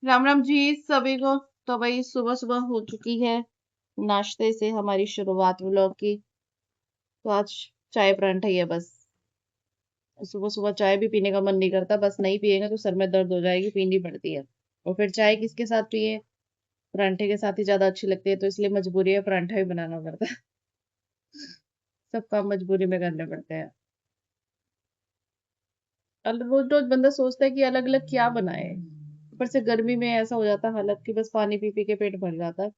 राम राम जी सभी को। तो भाई सुबह सुबह हो चुकी है नाश्ते से हमारी शुरुआत व्लॉग की। तो आज चाय परांठा ही है बस। सुबह सुबह चाय भी पीने का मन नहीं करता, बस नहीं पिएंगे तो सर में दर्द हो जाएगी, पीनी पड़ती है। और फिर चाय किसके साथ पिए? परांठे के साथ ही ज्यादा अच्छी लगती है, तो इसलिए मजबूरी है, परांठा भी बनाना पड़ता है। सब काम मजबूरी में करने पड़ते हैं। रोज रोज बंदा सोचता है कि अलग अलग क्या बनाए। ऊपर से गर्मी में ऐसा हो जाता है हालत कि बस पानी पी पी के पेट भर जाता है,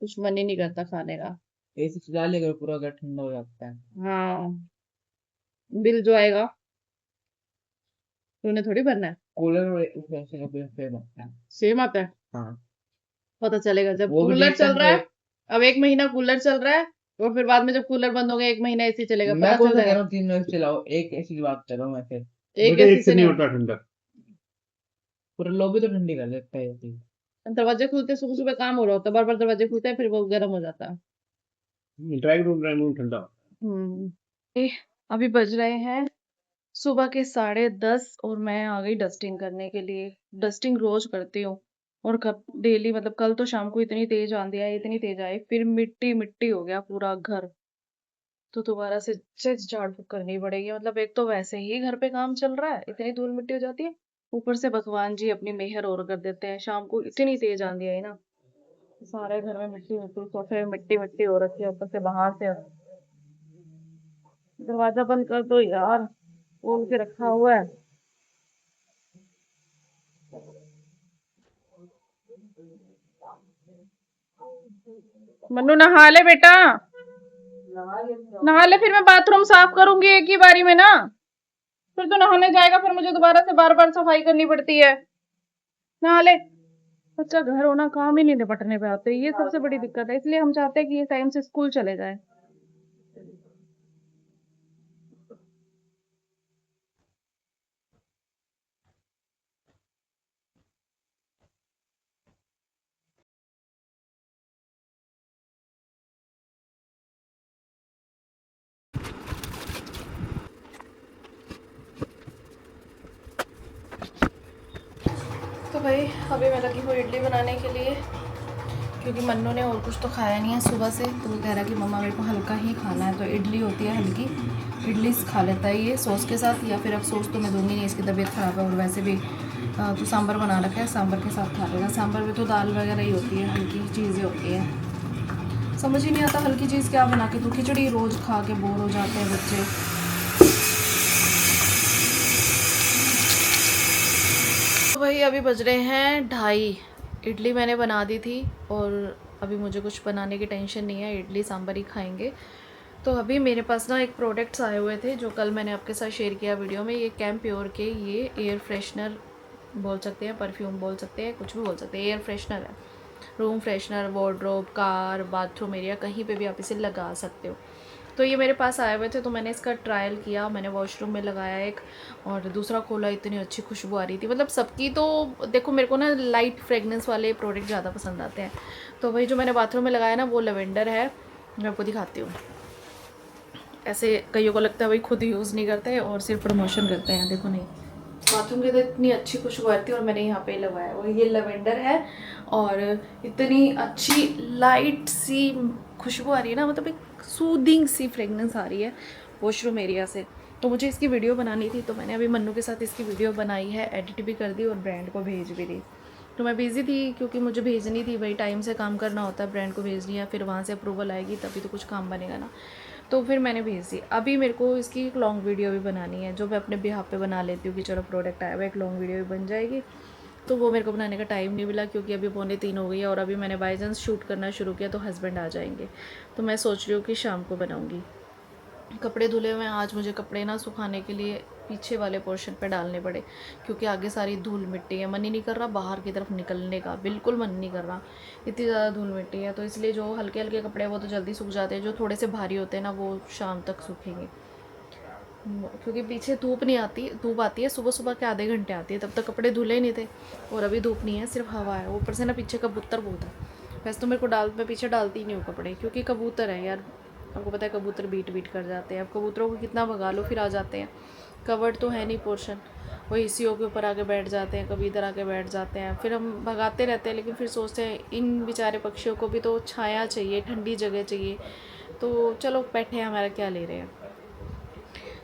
कुछ मन ही नहीं करता खाने का। एसी चला लेगा पूरा घर ठंडा हो जाता है। हाँ, बिल जो आएगा तूने थोड़ी भरना है। कूलर और वैसे का बिल सेम आता है। सेम आता है। हाँ, पता चलेगा जब वो भी कूलर चल रीसेंट रहा में। है। अब एक महीना कूलर चल रहा है और फिर बाद में जब कूलर बंद हो गया एक महीना एसी चलेगा, मैं पता कौन चल सा कह जाएगा। रहा हूँ 3 महीने चलाओ, एक एसी की बात कर रहा हूँ मैं फिर। एक बेटा एसी एक से से नहीं नहीं होता ठंडा। पूरा लॉबी तो ठंडी कर देता है एसी। होता। दरवाजे खुलते सुबह सुबह काम हो रहा होता है, बार बार दरवाजे खुलते हैं फिर वो गर्म हो जाता है। ड्राइंग रूम ठंडा। हम्म। अभी बज रहे हैं सुबह के 10:30 और मैं आ गई डस्टिंग करने के लिए। डस्टिंग रोज करती हूँ और कब डेली, मतलब कल तो शाम को इतनी तेज आंधी आई, इतनी तेज आई, फिर मिट्टी मिट्टी हो गया पूरा घर। तो दोबारा से झाड़ फूक करनी पड़ेगी। मतलब एक तो वैसे ही घर पे काम चल रहा है, इतनी धूल मिट्टी हो जाती है, ऊपर से भगवान जी अपनी मेहर और कर देते हैं। शाम को इतनी तेज आंधी आई ना, सारे घर में मिट्टी मिट्टी, सोफे में मिट्टी मिट्टी हो रखी है, ऊपर से बाहर से दरवाजा बंद कर दो यार, खोल के रखा हुआ है। मन्नू नहा ले बेटा, नहा ले, फिर मैं बाथरूम साफ करूंगी एक ही बारी में ना। फिर तो नहाने जाएगा, फिर मुझे दोबारा से बार बार सफाई करनी पड़ती है। नहा ले। बच्चा घर होना काम ही नहीं निपटने पे आते, ये सबसे बड़ी दिक्कत है। इसलिए हम चाहते हैं कि ये टाइम से स्कूल चले जाए। तो भाई अभी मैं लगी हूँ इडली बनाने के लिए, क्योंकि मन्नू ने और कुछ तो खाया नहीं है सुबह से, तो वो कह रहा है कि मम्मा मेरे को हल्का ही खाना है। तो इडली होती है हल्की, इडली खा लेता है ये सॉस के साथ, या फिर अब सॉस तो मैं दूंगी नहीं, इसकी तबीयत ख़राब है। और वैसे भी तो सांभर बना रखा है, सांभर के साथ खा लेगा। सांभर में तो दाल वगैरह ही होती है, हल्की चीज़ें होती है। समझ ही नहीं आता हल्की चीज़ क्या बना के, तो खिचड़ी रोज़ खा के बोर हो जाते हैं बच्चे। तो भाई अभी बज रहे हैं 2:30। इडली मैंने बना दी थी और अभी मुझे कुछ बनाने की टेंशन नहीं है, इडली सांभर ही खाएंगे। तो अभी मेरे पास ना एक प्रोडक्ट्स आए हुए थे जो कल मैंने आपके साथ शेयर किया वीडियो में। ये कैंप्योर के ये एयर फ्रेशनर बोल सकते हैं, परफ्यूम बोल सकते हैं, कुछ भी बोल सकते हैं, एयर फ्रेशनर है। Room freshener, wardrobe, car, bathroom area, कहीं पे भी आप इसे लगा सकते हो। तो ये मेरे पास आए हुए थे, तो मैंने इसका ट्रायल किया। मैंने वॉशरूम में लगाया एक, और दूसरा खोला, इतनी अच्छी खुशबू आ रही थी। मतलब सबकी तो देखो, मेरे को ना लाइट फ्रेगनेंस वाले प्रोडक्ट ज़्यादा पसंद आते हैं। तो वही जो मैंने बाथरूम में लगाया ना, वो लेवेंडर है। मैं आपको दिखाती हूँ। ऐसे कईयों को लगता है भाई खुद यूज़ नहीं करते और सिर्फ प्रमोशन करते हैं, देखो नहीं, बाथरूम के अंदर इतनी अच्छी खुशबू आती है और मैंने यहाँ पे लगाया वो, ये लेवेंडर है। और इतनी अच्छी लाइट सी खुशबू आ रही है ना, मतलब एक सूदिंग सी फ्रेगनेंस आ रही है वॉशरूम एरिया से। तो मुझे इसकी वीडियो बनानी थी, तो मैंने अभी मन्नू के साथ इसकी वीडियो बनाई है, एडिट भी कर दी और ब्रांड को भेज भी दी। तो मैं बिज़ी थी क्योंकि मुझे भेजनी थी, भाई टाइम से काम करना होता है, ब्रांड को भेजनी है, फिर वहाँ से अप्रूवल आएगी तभी तो कुछ काम बनेगा ना। तो फिर मैंने भेज दी। अभी मेरे को इसकी एक लॉन्ग वीडियो भी बनानी है, जो मैं अपने बिहाफ पे बना लेती हूँ कि चलो प्रोडक्ट आया हुआ, एक लॉन्ग वीडियो भी बन जाएगी। तो वो मेरे को बनाने का टाइम नहीं मिला, क्योंकि अभी 2:45 हो गई है और अभी मैंने बाई चांस शूट करना शुरू किया तो हस्बैंड आ जाएंगे। तो मैं सोच रही हूँ कि शाम को बनाऊँगी। कपड़े धुले हुए हैं, आज मुझे कपड़े ना सुखाने के लिए पीछे वाले पोर्शन पे डालने पड़े, क्योंकि आगे सारी धूल मिट्टी है। मन ही नहीं कर रहा बाहर की तरफ निकलने का, बिल्कुल मन नहीं कर रहा, इतनी ज़्यादा धूल मिट्टी है। तो इसलिए जो हल्के हल्के कपड़े हैं वो तो जल्दी सूख जाते हैं, जो थोड़े से भारी होते हैं ना वो शाम तक सूखेंगे। क्योंकि पीछे धूप नहीं आती, धूप आती है सुबह सुबह के आधे घंटे आती है, तब तक कपड़े धुले ही नहीं थे। और अभी धूप नहीं है, सिर्फ हवा है, ऊपर से ना पीछे कबूतर बहुत है। वैसे तो मेरे को मैं पीछे डालती ही नहीं हूँ कपड़े, क्योंकि कबूतर है यार, आपको पता है कबूतर बीट बीट कर जाते हैं। अब कबूतरों को कितना भगा लो फिर आ जाते हैं। कवर्ड तो है नहीं पोर्शन, वो एसीओ के ऊपर आके बैठ जाते हैं, कभी इधर आके बैठ जाते हैं, फिर हम भगाते रहते हैं, लेकिन फिर सोचते हैं इन बेचारे पक्षियों को भी तो छाया चाहिए, ठंडी जगह चाहिए। तो चलो बैठे हैं, हमारा क्या ले रहे हैं।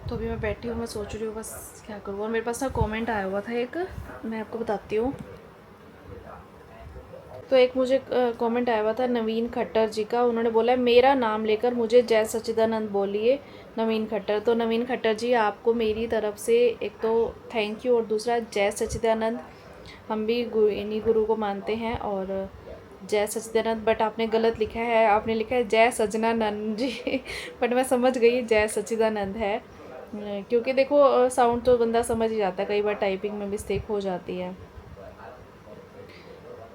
तो अभी मैं बैठी हूँ, मैं सोच रही हूँ बस क्या करूँ। और मेरे पास ना कमेंट आया हुआ था एक, मैं आपको बताती हूँ। तो एक मुझे कमेंट आया हुआ था नवीन खट्टर जी का। उन्होंने बोला है मेरा नाम लेकर मुझे जय सच्चिदानंद बोलिए नवीन खट्टर। तो नवीन खट्टर जी, आपको मेरी तरफ से एक तो थैंक यू, और दूसरा जय सच्चिदानंद। हम भी इन्हीं गुरु को मानते हैं, और जय सच्चिदानंद, बट आपने गलत लिखा है, आपने लिखा है जय सजनानंद जी बट मैं समझ गई जय सच्चिदानंद है, क्योंकि देखो साउंड तो बंदा समझ ही जाता है, कई बार टाइपिंग में मिस्टेक हो जाती है।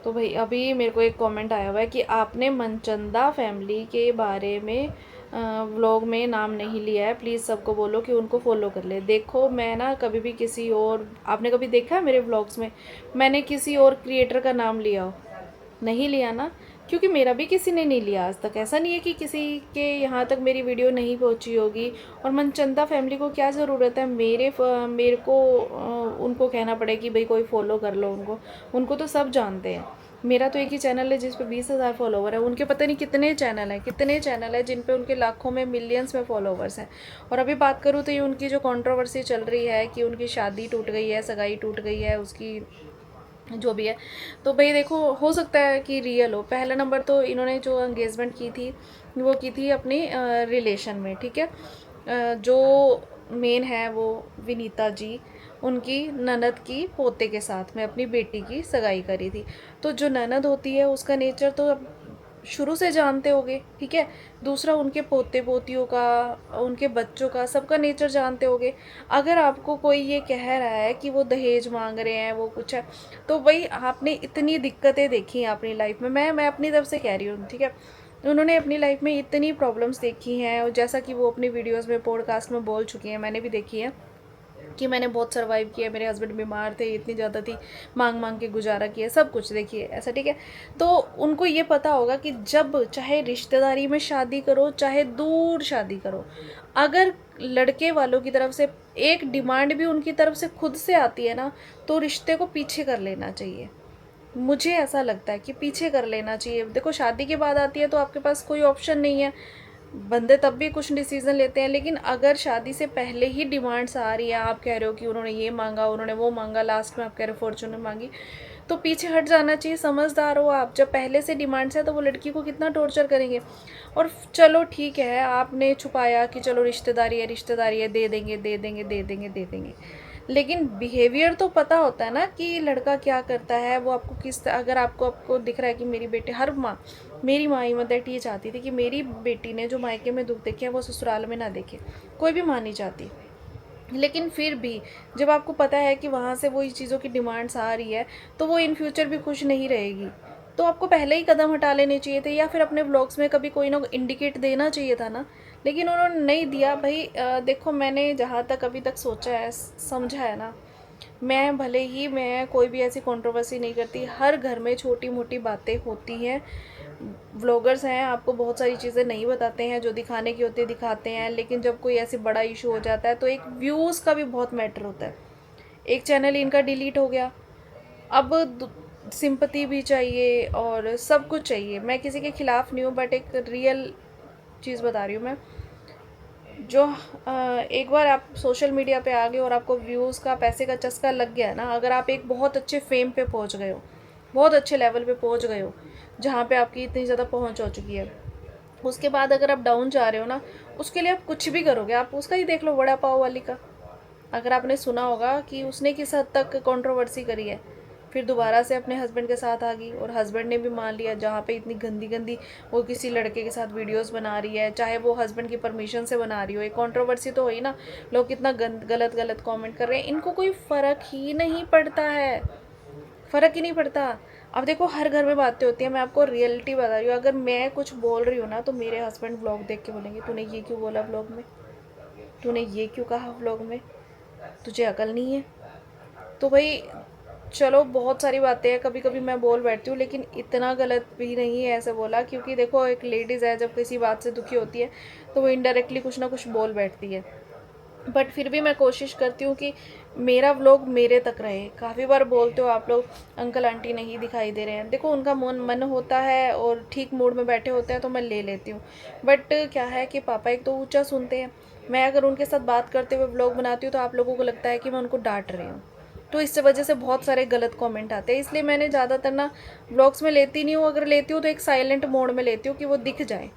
तो भाई अभी मेरे को एक कमेंट आया हुआ है कि आपने मनचंदा फैमिली के बारे में व्लॉग में नाम नहीं लिया है, प्लीज़ सबको बोलो कि उनको फॉलो कर ले। देखो मैं ना कभी भी किसी और, आपने कभी देखा है मेरे व्लॉग्स में मैंने किसी और क्रिएटर का नाम लिया हो? नहीं लिया ना, क्योंकि मेरा भी किसी ने नहीं लिया आज तक। ऐसा नहीं है कि किसी के यहाँ तक मेरी वीडियो नहीं पहुँची होगी। और मनचंदा फैमिली को क्या ज़रूरत है मेरे को उनको कहना पड़े कि भाई कोई फॉलो कर लो उनको। उनको तो सब जानते हैं। मेरा तो एक ही चैनल है जिस पे 20,000 फॉलोवर है, उनके पता नहीं कितने चैनल हैं जिन पे उनके लाखों में, मिलियंस में फॉलोवर्स हैं। और अभी बात करूँ तो ये उनकी जो कंट्रोवर्सी चल रही है कि उनकी शादी टूट गई है, सगाई टूट गई है उसकी, जो भी है, तो भाई देखो हो सकता है कि रियल हो। पहला नंबर तो इन्होंने जो एंगेजमेंट की थी वो की थी अपनी रिलेशन में, ठीक है। जो मेन है वो विनीता जी, उनकी ननद की पोते के साथ में अपनी बेटी की सगाई करी थी। तो जो ननद होती है उसका नेचर तो अब शुरू से जानते होगे, ठीक है। दूसरा उनके पोते पोतियों का, उनके बच्चों का, सबका नेचर जानते होगे। अगर आपको कोई ये कह रहा है कि वो दहेज मांग रहे हैं, वो कुछ है, तो भाई आपने इतनी दिक्कतें देखी हैं अपनी लाइफ में। मैं अपनी तरफ से कह रही हूँ, ठीक है। उन्होंने अपनी लाइफ में इतनी प्रॉब्लम्स देखी हैं, और जैसा कि वो अपनी वीडियोस में, पॉडकास्ट में बोल चुकी हैं, मैंने भी देखी है कि मैंने बहुत सर्वाइव किया, मेरे हस्बैंड बीमार थे, इतनी ज़्यादा थी, मांग मांग के गुजारा किया, सब कुछ देखिए ऐसा, ठीक है। तो उनको ये पता होगा कि जब चाहे रिश्तेदारी में शादी करो, चाहे दूर शादी करो, अगर लड़के वालों की तरफ से एक डिमांड भी उनकी तरफ से खुद से आती है ना, तो रिश्ते को पीछे कर लेना चाहिए। मुझे ऐसा लगता है कि पीछे कर लेना चाहिए। देखो शादी के बाद आती है तो आपके पास कोई ऑप्शन नहीं है, बंदे तब भी कुछ डिसीजन लेते हैं, लेकिन अगर शादी से पहले ही डिमांड्स आ रही है, आप कह रहे हो कि उन्होंने ये मांगा, उन्होंने वो मांगा, लास्ट में आप कह रहे हो फॉर्चूनर मांगी, तो पीछे हट जाना चाहिए। समझदार हो आप, जब पहले से डिमांड्स है तो वो लड़की को कितना टॉर्चर करेंगे। और चलो ठीक है, आपने छुपाया कि चलो रिश्तेदारी है, दे देंगे दे देंगे दे देंगे दे देंगे, लेकिन बिहेवियर तो पता होता है ना कि लड़का क्या करता है, वो आपको किस, अगर आपको दिख रहा है कि मेरी बेटी, हर माँ, मेरी माँ ही मदर ये चाहती थी कि मेरी बेटी ने जो मायके में दुख देखे हैं वो ससुराल में ना देखे, कोई भी माँ नहीं चाहती। लेकिन फिर भी जब आपको पता है कि वहाँ से वो इस चीज़ों की डिमांड्स आ रही है, तो वो इन फ्यूचर भी खुश नहीं रहेगी। तो आपको पहले ही कदम हटा लेने चाहिए थे, या फिर अपने व्लॉग्स में कभी कोई ना इंडिकेट देना चाहिए था ना, लेकिन उन्होंने नहीं दिया। भाई देखो मैंने जहाँ तक अभी तक सोचा है, समझा है ना, मैं भले ही मैं कोई भी ऐसी कंट्रोवर्सी नहीं करती, हर घर में छोटी मोटी बातें होती हैं। व्लॉगर्स हैं, आपको बहुत सारी चीज़ें नहीं बताते हैं, जो दिखाने की होती है दिखाते हैं, लेकिन जब कोई ऐसी बड़ा इशू हो जाता है तो एक व्यूज़ का भी बहुत मैटर होता है। एक चैनल इनका डिलीट हो गया, अब सिंपति भी चाहिए और सब कुछ चाहिए। मैं किसी के ख़िलाफ़ नहीं हूँ, बट एक रियल चीज़ बता रही हूँ मैं। जो एक बार आप सोशल मीडिया पे आ गए और आपको व्यूज़ का, पैसे का चस्का लग गया है ना, अगर आप एक बहुत अच्छे फेम पे पहुंच गए हो, बहुत अच्छे लेवल पे पहुंच गए हो, जहाँ पे आपकी इतनी ज़्यादा पहुंच हो चुकी है, उसके बाद अगर आप डाउन जा रहे हो ना, उसके लिए आप कुछ भी करोगे। आप उसका ही देख लो, वड़ा पाव वाली का, अगर आपने सुना होगा कि उसने किस हद तक कंट्रोवर्सी करी है, फिर दोबारा से अपने हस्बैंड के साथ आ गई, और हस्बैंड ने भी मान लिया। जहाँ पे इतनी गंदी गंदी वो किसी लड़के के साथ वीडियोस बना रही है, चाहे वो हस्बैंड की परमिशन से बना रही हो, एक कंट्रोवर्सी तो हुई ना। लोग कितना गलत गलत कमेंट कर रहे हैं, इनको कोई फ़र्क ही नहीं पड़ता है, फ़र्क ही नहीं पड़ता। अब देखो हर घर में बातें होती हैं, मैं आपको रियलिटी बता रही हूँ। अगर मैं कुछ बोल रही हूँ ना, तो मेरे हस्बैंड व्लॉग देख के बोलेंगे तूने ये क्यों बोला व्लॉग में, तूने ये क्यों कहा व्लॉग में, तुझे अकल नहीं है। तो भाई चलो बहुत सारी बातें हैं, कभी कभी मैं बोल बैठती हूँ, लेकिन इतना गलत भी नहीं है ऐसे बोला, क्योंकि देखो एक लेडीज़ है, जब किसी बात से दुखी होती है तो वो इनडायरेक्टली कुछ ना कुछ बोल बैठती है। बट फिर भी मैं कोशिश करती हूँ कि मेरा व्लॉग मेरे तक रहे। काफ़ी बार बोलते हो आप लोग अंकल आंटी नहीं दिखाई दे रहे हैं, देखो उनका मन होता है और ठीक मूड में बैठे होते हैं तो मैं ले लेती हूँ। बट क्या है कि पापा एक तो ऊंचा सुनते हैं, मैं अगर उनके साथ बात करते हुए व्लॉग बनाती हूँ तो आप लोगों को लगता है कि मैं उनको डांट रही हूँ, तो इस वजह से बहुत सारे गलत कमेंट आते हैं। इसलिए मैंने ज़्यादातर ना व्लॉग्स में लेती नहीं हूँ, अगर लेती हूँ तो एक साइलेंट मोड में लेती हूँ कि वो दिख जाए।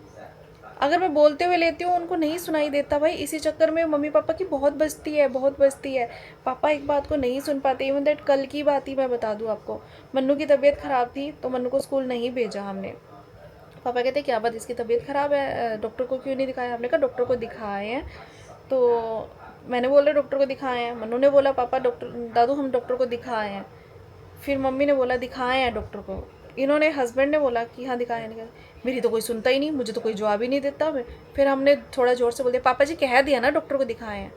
अगर मैं बोलते हुए लेती हूँ उनको नहीं सुनाई देता भाई, इसी चक्कर में मम्मी पापा की बहुत बजती है, बहुत बजती है। पापा एक बात को नहीं सुन पाते। इवन दैट कल की बात ही मैं बता दूँ आपको, मन्नू की तबीयत ख़राब थी तो मन्नू को स्कूल नहीं भेजा हमने। पापा कहते क्या बात, इसकी तबीयत ख़राब है, डॉक्टर को क्यों नहीं दिखाया? हमने कहा डॉक्टर को दिखाए हैं। तो मैंने बोला डॉक्टर को दिखाए हैं, मन्नू ने बोला पापा डॉक्टर दादू हम डॉक्टर को दिखाए हैं। फिर मम्मी ने बोला दिखाए हैं डॉक्टर को, इन्होंने हस्बैंड ने बोला कि हाँ दिखाए हैं। मेरी तो कोई सुनता ही नहीं, मुझे तो कोई जवाब ही नहीं देता। फिर हमने थोड़ा ज़ोर से बोल दिया पापा जी कह दिया ना डॉक्टर को दिखाए हैं,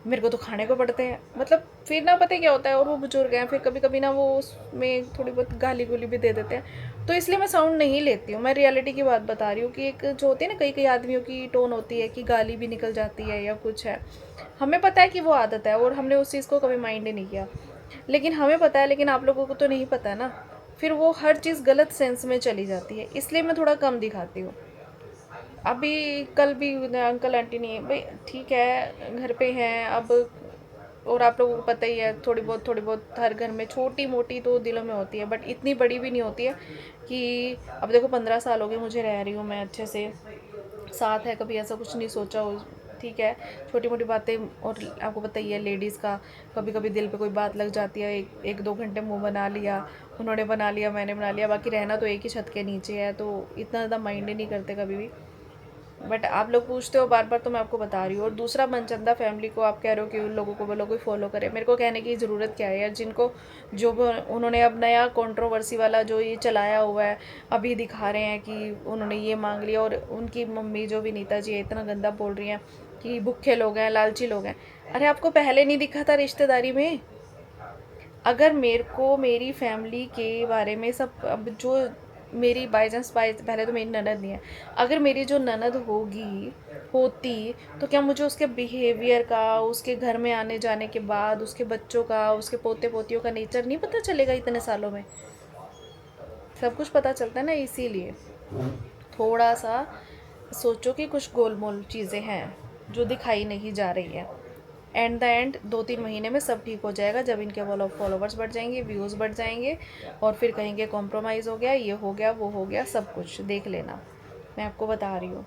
मेरे को तो खाने को पड़ते हैं। मतलब फिर ना पता है क्या होता है, और वो बुजुर्ग हैं, फिर कभी कभी ना वो उसमें थोड़ी बहुत गाली गुली भी दे देते हैं, तो इसलिए मैं साउंड नहीं लेती हूँ। मैं रियलिटी की बात बता रही हूँ कि एक जो होती है ना कई कई आदमियों की टोन होती है कि गाली भी निकल जाती है या कुछ है। हमें पता है कि वो आदत है और हमने उस चीज़ को कभी माइंड ही नहीं किया, लेकिन हमें पता है, लेकिन आप लोगों को तो नहीं पता ना। फिर वो हर चीज़ गलत सेंस में चली जाती है, इसलिए मैं थोड़ा कम दिखाती हूँ। अभी कल भी अंकल आंटी नहीं है भाई, ठीक है घर पे हैं अब। और आप लोगों को पता ही है थोड़ी बहुत हर घर में छोटी मोटी तो दिलों में होती है, बट इतनी बड़ी भी नहीं होती है कि अब देखो 15 साल हो गए मुझे रह रही हूँ मैं अच्छे से, साथ है, कभी ऐसा कुछ नहीं सोचा हो। ठीक है छोटी मोटी बातें, और आपको पता ही है लेडीज़ का कभी कभी दिल पे कोई बात लग जाती है, एक दो घंटे मुंह बना लिया, उन्होंने बना लिया मैंने बना लिया, बाकी रहना तो एक ही छत के नीचे है, तो इतना ज़्यादा माइंड ही नहीं करते कभी भी। बट आप लोग पूछते हो बार बार तो मैं आपको बता रही हूँ। और दूसरा मनचंदा फैमिली को आप कह रहे हो कि उन लोगों को वो लोग कोई फॉलो करे, मेरे को कहने की ज़रूरत क्या है यार? जिनको जो उन्होंने अब नया कंट्रोवर्सी वाला जो ये चलाया हुआ है, अभी दिखा रहे हैं कि उन्होंने ये मांग लिया, और उनकी मम्मी जो विनीता जी है इतना गंदा बोल रही हैं कि भूखे लोग हैं लालची लोग हैं। अरे आपको पहले नहीं दिखा था रिश्तेदारी में? अगर मेरे को मेरी फैमिली के बारे में सब, अब जो मेरी बाई चांस पहले तो मेरी ननद नहीं है, अगर मेरी जो ननद होती तो क्या मुझे उसके बिहेवियर का, उसके घर में आने जाने के बाद उसके बच्चों का, उसके पोते पोतियों का नेचर नहीं पता चलेगा? इतने सालों में सब कुछ पता चलता है ना। इसीलिए थोड़ा सा सोचो कि कुछ गोलमोल चीज़ें हैं जो दिखाई नहीं जा रही है। एंड द एंड 2-3 महीने में सब ठीक हो जाएगा, जब इनके फॉलोवर्स बढ़ जाएंगे, व्यूज़ बढ़ जाएंगे, और फिर कहेंगे कॉम्प्रोमाइज़ हो गया, ये हो गया वो हो गया, सब कुछ देख लेना, मैं आपको बता रही हूँ।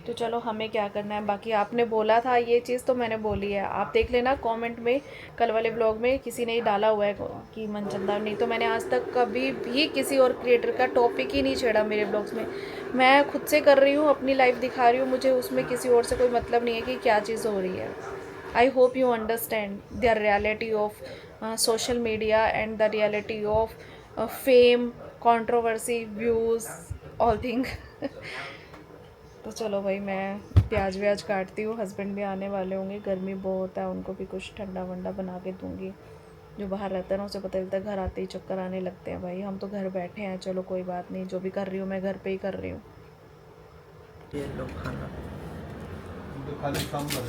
तो चलो हमें क्या करना है, बाकी आपने बोला था ये चीज़ तो मैंने बोली है, आप देख लेना कमेंट में। कल वाले ब्लॉग में किसी ने ही डाला हुआ है कि मनचंदा, नहीं तो मैंने आज तक कभी भी किसी और क्रिएटर का टॉपिक ही नहीं छेड़ा मेरे ब्लॉग्स में। मैं खुद से कर रही हूँ, अपनी लाइफ दिखा रही हूँ, मुझे उसमें किसी और से कोई मतलब नहीं है कि क्या चीज़ हो रही है। I hope you understand the reality of social media and the reality of fame, controversy, views, all thing. तो चलो भाई मैं प्याज व्याज काटती हूँ, हस्बैंड भी आने वाले होंगे, गर्मी बहुत है, उनको भी कुछ ठंडा वंडा बना के दूंगी। जो बाहर रहता है ना उसे पता चलता है, घर आते ही चक्कर आने लगते हैं भाई। हम तो घर बैठे हैं, चलो कोई बात नहीं, जो भी कर रही हूँ मैं घर पे ही कर रही हूँ। ये लो खाना। खाली सांभर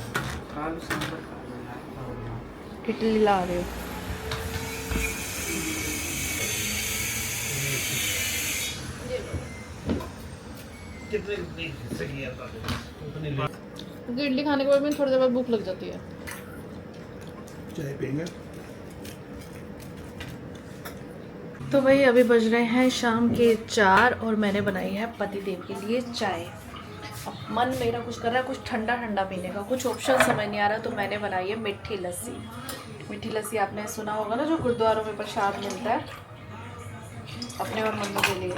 इडली ला रही हूँ। क्योंकि इडली खाने के बाद में थोड़ी देर बाद भूख लग जाती है। चाय पियेंगे। तो भाई अभी बज रहे हैं शाम के 4 और मैंने बनाई है पति देव के लिए चाय। अब मन मेरा कुछ कर रहा है कुछ ठंडा ठंडा पीने का, कुछ ऑप्शन समझ नहीं आ रहा, तो मैंने बनाई है मीठी लस्सी। मीठी लस्सी आपने सुना होगा ना, जो गुरुद्वारों में प्रसाद मिलता है अपने और मम्मी के लिए,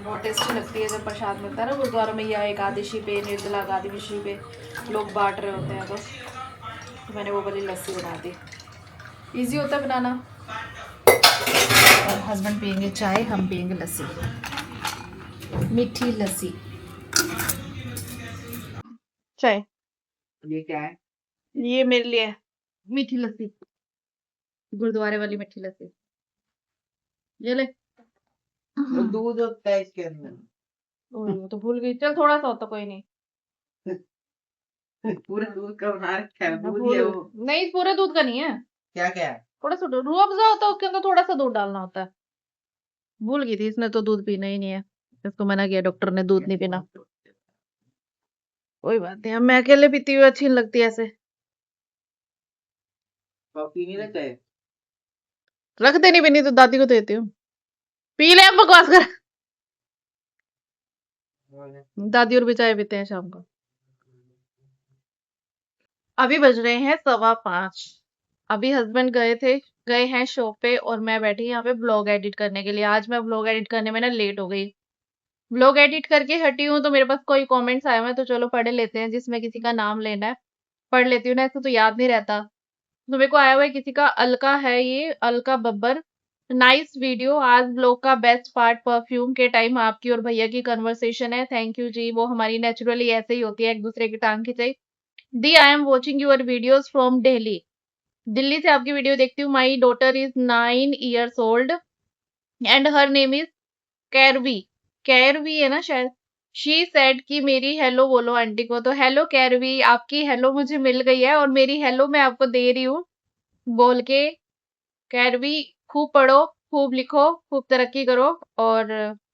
बहुत टेस्टी लगती है जब प्रसाद मिलता है ना गुरुद्वारों में, या एकादशी पे, निर्जला एकादशी पे लोग बांट रहे होते हैं, तो मैंने वो वाली लस्सी बना दी। ईजी होता है बनाना। और हस्बैंड पियेंगे चाय, हम पियेंगे लस्सी, मीठी लस्सी। चाय ये क्या है? ये मेरे लिए है, मीठी लस्सी, गुरुद्वारे वाली मीठी लस्सी। ये ले। वो दूध होता है इसके अंदर। ओह, वो तो भूल गई, चल थोड़ा सा होता कोई नहीं। पूरा दूध का बना रखा है, मैं दूध ही है भूल वो। नहीं, पूरे दूध का नहीं है, क्या क्या है? थोड़ा सा रूह अफ़ज़ा होता है, उसके अंदर थोड़ा सा दूध डालना होता है। भूल गई थी, इसने तो दूध पीना ही नहीं है, इसको मना किया डॉक्टर ने दूध नहीं पीना। कोई बात नहीं, अब मैं अकेले पीती हुई अच्छी नहीं लगती ऐसे। कॉफी नहीं रहता है? रख देनी भी नहीं तो दादी को देती हूँ, पी ले, अब बकवास कर। दादी और भी चाय पीते हैं शाम को। अभी बज रहे हैं 5:15। अभी हस्बैंड गए हैं शॉप पे और मैं बैठी यहाँ पे ब्लॉग एडिट करने के लिए। आज मैं ब्लॉग एडिट करने में ना लेट हो गई। ब्लॉग एडिट करके हटी हूँ तो मेरे पास कोई कमेंट्स आए हुए हैं, तो चलो पढ़ लेते हैं, जिसमें किसी का नाम लेना है पढ़ लेती हूँ ना, ऐसे तो याद नहीं रहता। तो मेरे को आया हुआ है किसी का, अलका है ये, अलका बब्बर। नाइस वीडियो, आज ब्लॉग का बेस्ट पार्ट परफ्यूम के टाइम आपकी और भैया की कन्वर्सेशन है, थैंक यू जी। वो हमारी नेचुरली ऐसे ही होती है, एक दूसरे की टांग खिंचाई। दी I am watching your videos from Delhi. Delhi से आपकी वीडियो देखती हूँ। My daughter is 9 years old and her name is Kairavi. Kairavi है ना शायद। शी सेड कि मेरी हेलो बोलो आंटी को, तो हेलो कैरवी, आपकी हेलो मुझे मिल गई है और मेरी हेलो मैं आपको दे रही हूँ बोल के। कैरवी, खूब पढ़ो, खूब लिखो, खूब तरक्की करो और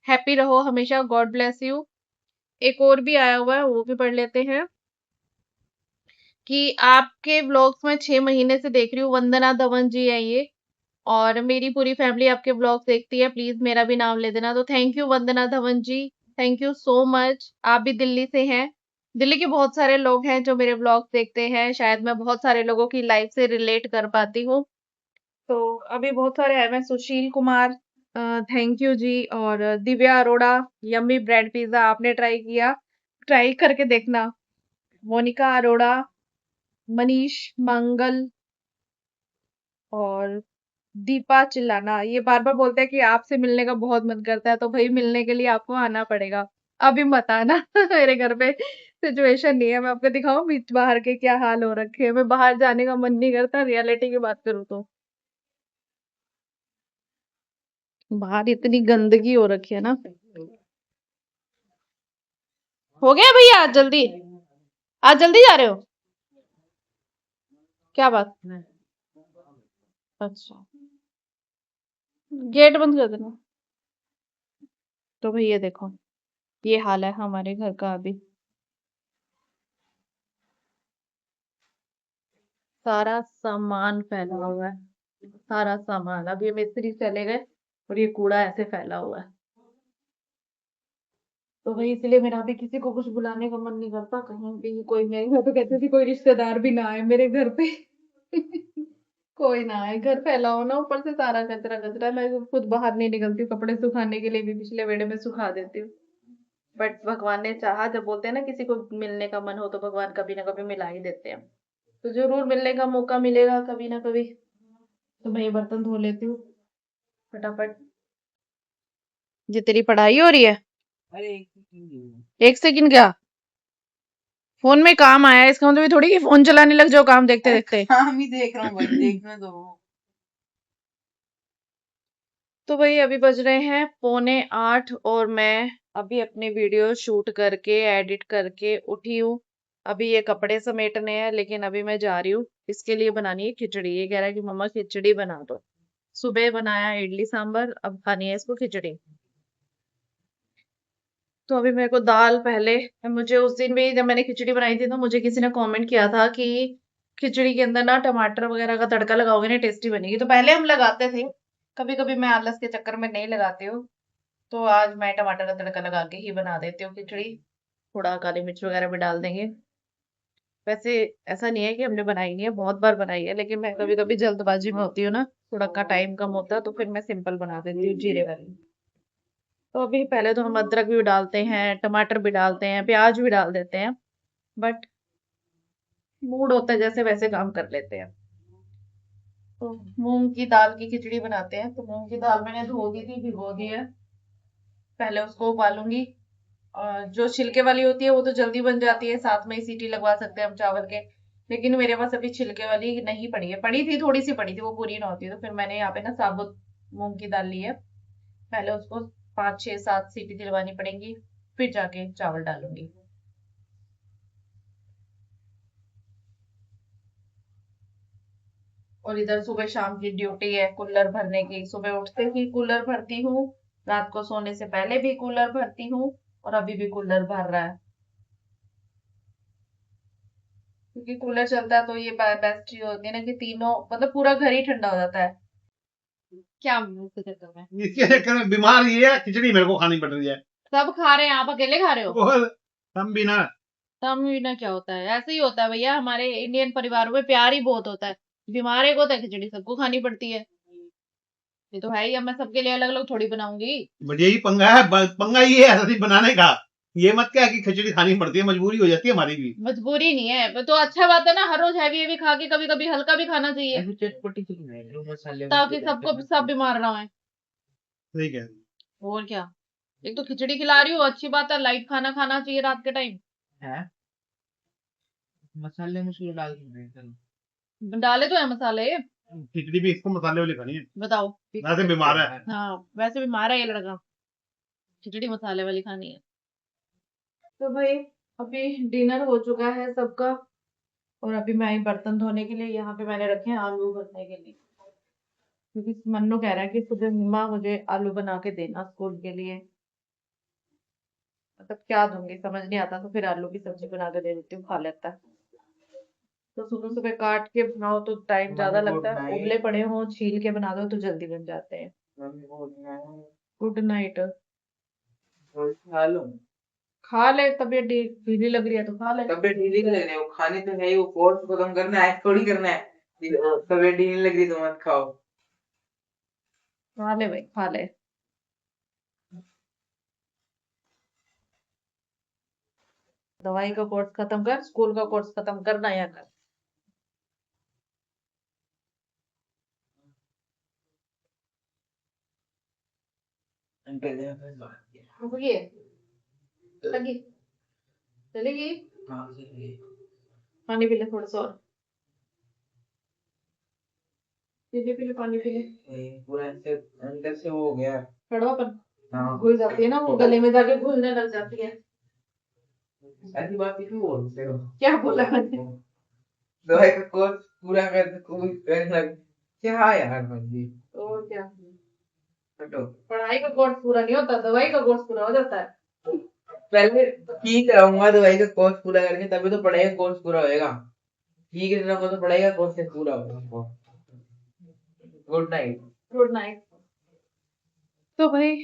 हैप्पी रहो हमेशा, गॉड ब्लेस यू। एक और भी आया हुआ है, वो भी पढ़ लेते हैं कि आपके व्लॉग्स में 6 महीने से देख रही हूँ। वंदना धवन जी है ये, और मेरी पूरी फैमिली आपके व्लॉग्स देखती है, प्लीज मेरा भी नाम ले देना। तो thank you Vandana Dhawan ji, thank you so much. आप भी दिल्ली से हैं। दिल्ली के बहुत सारे लोग हैं जो मेरे व्लॉग्स देखते हैं, शायद मैं बहुत सारे लोगों की लाइफ से रिलेट कर पाती हूँ। तो अभी बहुत सारे आए हैं। सुशील कुमार, थैंक यू जी। और Divya Arora, yummy bread pizza आपने ट्राई किया, ट्राई करके देखना। मोनिका अरोड़ा, मनीष मंगल और दीपा चिल्लाना, ये बार बार बोलते हैं कि आपसे मिलने का बहुत मन करता है, तो भाई मिलने के लिए आपको आना पड़ेगा। अभी मत आना मेरे घर पे सिचुएशन नहीं है, मैं आपको दिखाऊं बीच बाहर के क्या हाल हो रखे हैं। मैं बाहर जाने का मन नहीं करता, रियलिटी की बात करूँ तो। बाहर इतनी गंदगी हो रखी है ना। हो गया भैया, आज जल्दी, आज जल्दी जा रहे हो? क्या बात? अच्छा, गेट बंद कर देना। तो भैया देखो, ये हाल है हमारे घर का अभी। सारा सामान फैला हुआ है, सारा सामान। अभी मिस्त्री चले गए और ये कूड़ा ऐसे फैला हुआ है। तो भाई इसलिए मेरा भी किसी को कुछ बुलाने का मन नहीं करता कहीं भी। कोई मेरे घर तो कहते थे कोई रिश्तेदार भी ना आए मेरे घर पे कोई ना आए, घर फैला हो ना, ऊपर से सारा कचरा कचरा। मैं खुद बाहर नहीं निकलती हूँ, कपड़े सुखाने के लिए भी पिछले वेड़े में सुखा देती हूँ। बट भगवान ने चाहा, जब बोलते हैं ना किसी को मिलने का मन हो तो भगवान कभी ना कभी मिला ही देते हैं। तो जरूर मिलने का मौका मिलेगा कभी ना कभी। तो मैं ये बर्तन धो लेती हूँ फटाफट। ये तेरी पढ़ाई हो रही है? अरे 1 सेकंड क्या, फोन में काम आया है, इसका मतलब ये थोड़ी कि फोन चलाने लग जाओ काम देखते देखते। काम ही देख रहा हूँ भाई, देखने दो। तो भाई अभी बज रहे हैं 7:45 और मैं अभी अपनी वीडियो शूट करके एडिट करके उठी हूँ। अभी ये कपड़े समेटने हैं, लेकिन अभी मैं जा रही हूँ, इसके लिए बनानी है खिचड़ी। ये कह रहा है कि मम्मा खिचड़ी बना दो। सुबह बनाया इडली सांभर, अब खानी है इसको खिचड़ी। तो अभी मेरे को दाल पहले, मुझे उस दिन भी जब मैंने खिचड़ी बनाई थी तो मुझे किसी ने कमेंट किया था कि खिचड़ी के अंदर ना टमाटर वगैरह का तड़का लगाओगे ना टेस्टी बनेगी। तो पहले हम लगाते थे, कभी कभी मैं आलस के चक्कर में नहीं लगाती हूँ। तो आज मैं टमाटर का तड़का लगा के ही बना देती हूँ खिचड़ी, थोड़ा काली मिर्च वगैरह भी डाल देंगे। वैसे ऐसा नहीं है कि हमने बनाई नहीं है, बहुत बार बनाई है, लेकिन मैं कभी कभी जल्दबाजी में होती हूँ ना, थोड़ा का टाइम कम होता है, तो फिर मैं सिंपल बना देती हूँ जीरे वाली। तो अभी पहले तो हम अदरक भी डालते हैं, टमाटर भी डालते हैं, प्याज भी डाल देते हैं, बट मूड होता है जैसे वैसे काम कर लेते हैं। तो मूंग की दाल की खिचड़ी बनाते हैं। तो मूंग की दाल मैंने धो दी थी, भिगो दी है, पहले उसको उबालूंगी। और जो छिलके वाली होती है वो तो जल्दी बन जाती है, साथ में ही सीटी लगवा सकते हैं हम चावल के। लेकिन मेरे पास अभी छिलके वाली नहीं पड़ी है, पड़ी थी थोड़ी सी पड़ी थी, वो पूरी ना होती, तो फिर मैंने यहाँ पे ना साबुत मूंग की दाल ली है। पहले उसको 5 6 7 सीटी दिलवानी पड़ेंगी, फिर जाके चावल डालूंगी। और इधर सुबह शाम की ड्यूटी है कूलर भरने की। सुबह उठते ही कूलर भरती हूँ, रात को सोने से पहले भी कूलर भरती हूँ और अभी भी कूलर भर रहा है, क्योंकि कूलर चलता है तो ये बेस्ट चीज होती है ना कि तीनों मतलब पूरा घर ही ठंडा हो जाता है। क्या इसके चक्कर में इसके चक्कर में बीमार ये है, खिचड़ी मेरे को खानी पड़ रही है। सब खा रहे हैं, आप अकेले खा रहे हो? और हम भी ना, तमिल क्या होता है? ऐसे ही होता है भैया, हमारे इंडियन परिवारों में प्यार ही बहुत होता है। बीमार एक होता है, खिचड़ी सबको खानी पड़ती है। ये तो है ही, अब मैं सबके लिए अलग अलग थोड़ी बनाऊंगी। बट यही पंगा है, पंगा ये है असली बनाने का। ये मत क्या कि खिचड़ी खानी पड़ती है, मजबूरी हो जाती है हमारी भी। मजबूरी नहीं है तो अच्छा बात है ना, हर रोज हैवी हैवी खा के कभी कभी हल्का भी खाना चाहिए, ऐसे चटपटी सी बनाई जो मसाले ताकि सबको सब बीमार ना होए। ठीक है, और क्या, एक तो खिचड़ी खिला रही हो, अच्छी बात है, लाइट खाना खाना चाहिए रात के टाइम। है मसाले मसूले डाल के डाले तो है मसाले, खिचड़ी भी इसको मसाले वाली खानी है, बताओ। वैसे बीमार है। हाँ वैसे बीमार है ये लड़का, खिचड़ी मसाले वाली खानी है। तो भाई अभी डिनर हो चुका है सबका, और अभी मैं आई बर्तन धोने के लिए, यहाँ पे मैंने रखे हैं आलू भरने के लिए, क्योंकि मन्नू कह रहा है कि सुबह मम्मा मुझे आलू बना के देना स्कूल के लिए। मतलब क्या दूंगी समझ नहीं आता, तो फिर आलू की सब्जी बना के दे देती हूँ, खा लेता है। तो सुबह सुबह काट के बनाओ तो टाइम ज्यादा लगता है, उबले पड़े हो छील के बना दो तो जल्दी बन जाते हैं। Good night. खा लो। खा ले, तबीयत ढीली लग रही है तो खा ले। तबीयत ढीली लग रही है, वो खाने तो है ही, वो कोर्स खत्म करना है, थोड़ी करना है। तबीयत ढीली लग रही तो मत खाओ। खा ले भाई खा ले। दवाई का कोर्स खत्म कर, स्कूल का कोर्स खत्म करना या कर। रुकिए, लगी चलेगी, पानी पी ले थोड़ा सा और, पी ले पानी पी ले। पूरा अंदर से वो हो गया। कड़वापन हाँ घुल जाती है ना, वो गले में जाके घुलने लग जाती है। ऐसी बात क्यों बोलते हो? क्या बोला मैंने? दवाई का कोर्स पूरा कर कोई कहने लग क्या यार बंदी। और क्या, हटो। पढ़ाई का कोर्स पूरा नहीं होता, दवाई का कोर्स पूरा हो जाता है। पहले ठीक रहूंगा दवाई का कोर्स पूरा करके, तभी तो पढ़ाई का कोर्स पूरा होएगा। ठीक रहूंगा तो पढ़ाई का कोर्स पूरा होगा। Good night. Good night. तो भाई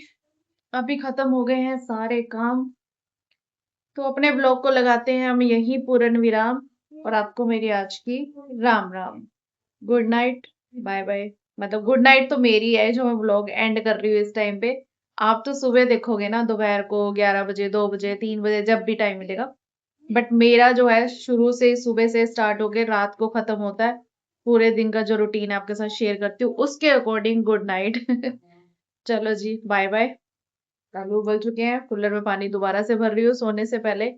अभी खत्म हो गए हैं सारे काम, तो अपने ब्लॉग को लगाते हैं हम यही पूर्ण विराम, और आपको मेरी आज की Ram Ram, good night, bye bye. मतलब गुड नाइट तो मेरी है जो मैं ब्लॉग एंड कर रही हूँ इस टाइम पे। आप तो सुबह देखोगे ना, दोपहर को 11 बजे 2 बजे 3 बजे जब भी टाइम मिलेगा, बट मेरा जो है शुरू से सुबह से स्टार्ट होके रात को खत्म होता है। पूरे दिन का जो रूटीन आपके साथ शेयर करती हूँ उसके अकॉर्डिंग गुड नाइट। चलो जी बाय बाय। आलू उबल चुके हैं, कूलर में पानी दोबारा से भर रही हूँ, सोने से पहले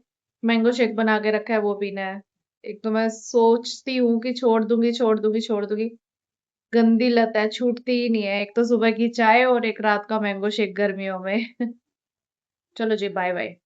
मैंगो शेक बना के रखा है वो पीना है। एक तो मैं सोचती हूँ कि छोड़ दूंगी छोड़ दूंगी छोड़ दूंगी, गंदी लत है, छूटती ही नहीं है। एक तो सुबह की चाय और एक रात का मैंगो शेक गर्मियों में। चलो जी बाय बाय।